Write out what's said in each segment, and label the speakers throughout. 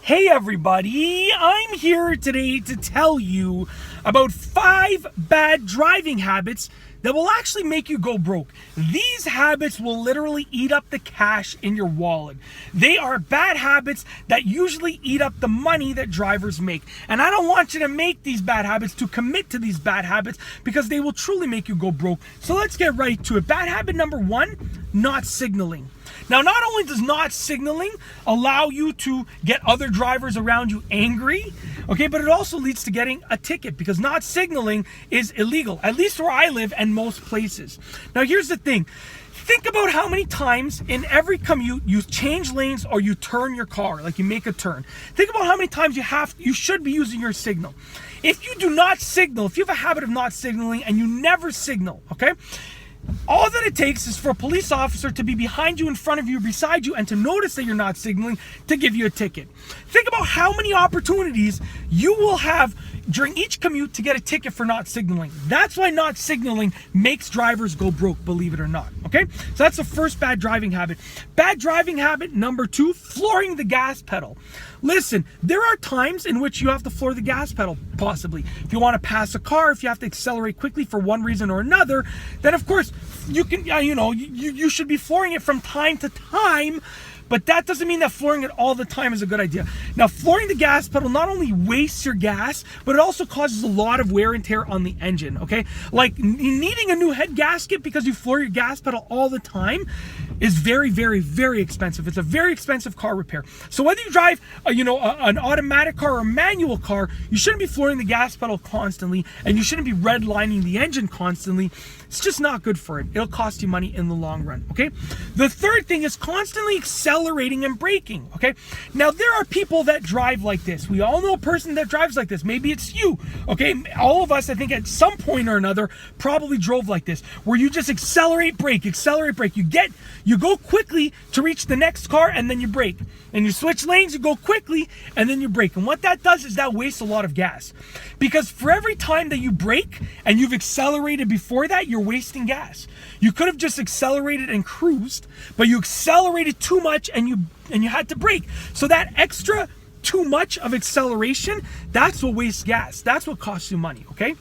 Speaker 1: Hey everybody, I'm here today to tell you about 5 bad driving habits that will actually make you go broke. These habits will literally eat up the cash in your wallet. They are bad habits that usually eat up the money that drivers make. And I don't want you to make these bad habits, to commit to these bad habits, because they will truly make you go broke. So let's get right to it. Bad habit number 1, not signaling. Now, not only does not signaling allow you to get other drivers around you angry, okay, but it also leads to getting a ticket because not signaling is illegal, at least where I live and most places. Now, here's the thing. Think about how many times in every commute you change lanes or you turn your car, like you make a turn. Think about how many times you should be using your signal. If you do not signal, if you have a habit of not signaling and you never signal, okay, all that it takes is for a police officer to be behind you, in front of you, beside you, and to notice that you're not signaling to give you a ticket. Think about how many opportunities you will have during each commute to get a ticket for not signaling. That's why not signaling makes drivers go broke, believe it or not, okay? So that's the first bad driving habit. Bad driving habit number 2, flooring the gas pedal. Listen, there are times in which you have to floor the gas pedal, possibly. If you want to pass a car, if you have to accelerate quickly for one reason or another, then of course you can, you should be flooring it from time to time. But that doesn't mean that flooring it all the time is a good idea. Now, flooring the gas pedal not only wastes your gas, but it also causes a lot of wear and tear on the engine, okay? Like needing a new head gasket because you floor your gas pedal all the time is very, very, very expensive. It's a very expensive car repair. So whether you drive, an automatic car or a manual car, you shouldn't be flooring the gas pedal constantly, and you shouldn't be redlining the engine constantly. It's just not good for it. It'll cost you money in the long run, okay? The third thing is constantly accelerating and braking, okay? Now, there are people that drive like this. We all know a person that drives like this. Maybe it's you, okay? All of us, I think, at some point or another, probably drove like this, where you just accelerate, brake, accelerate, brake. You go quickly to reach the next car, and then you brake. And you switch lanes, you go quickly, and then you brake. And what that does is that wastes a lot of gas. Because for every time that you brake and you've accelerated before that, you're wasting gas. You could have just accelerated and cruised, but you accelerated too much and you had to brake. So that extra too much of acceleration, that's what wastes gas. That's what costs you money, okay?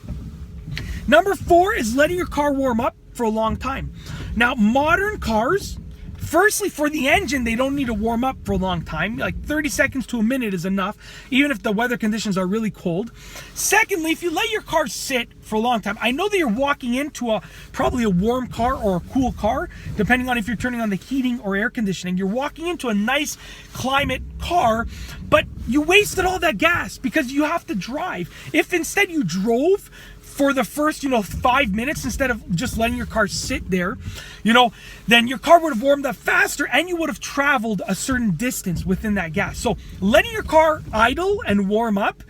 Speaker 1: Number 4 is letting your car warm up for a long time. Now, modern cars, firstly, for the engine, they don't need to warm up for a long time. Like 30 seconds to a minute is enough, even if the weather conditions are really cold. Secondly, if you let your car sit for a long time, I know that you're walking into probably a warm car or a cool car, depending on if you're turning on the heating or air conditioning. You're walking into a nice climate car, but you wasted all that gas because you have to drive. If instead you drove for the first, 5 minutes instead of just letting your car sit there, then your car would have warmed up faster and you would have traveled a certain distance within that gas. So letting your car idle and warm up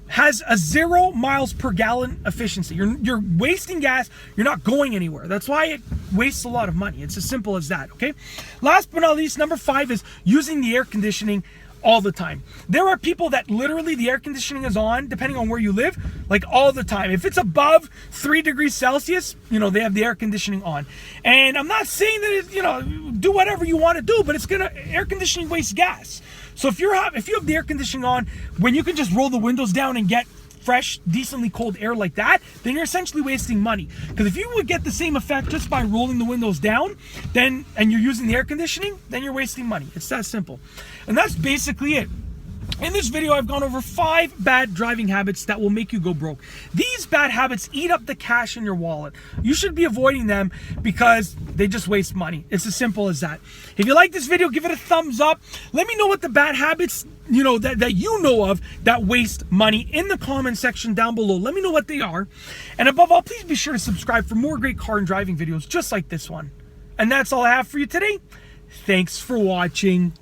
Speaker 1: has a 0 miles per gallon efficiency. You're wasting gas. You're not going anywhere. That's why it wastes a lot of money. It's as simple as that, okay? Last but not least, number 5 is using the air conditioning all the time. There are people that literally the air conditioning is on, depending on where you live, like all the time. If it's above 3 degrees Celsius, they have the air conditioning on. And I'm not saying that do whatever you want to do, but air conditioning wastes gas. So if you have the air conditioning on, when you can just roll the windows down and get fresh, decently cold air like that, then you're essentially wasting money. Because if you would get the same effect just by rolling the windows down, and you're using the air conditioning, then you're wasting money. It's that simple. And that's basically it. In this video, I've gone over 5 bad driving habits that will make you go broke. These bad habits eat up the cash in your wallet. You should be avoiding them because they just waste money. It's as simple as that. If you like this video, give it a thumbs up. Let me know what the bad habits, that you know of that waste money in the comment section down below. Let me know what they are. And above all, please be sure to subscribe for more great car and driving videos just like this one. And that's all I have for you today. Thanks for watching.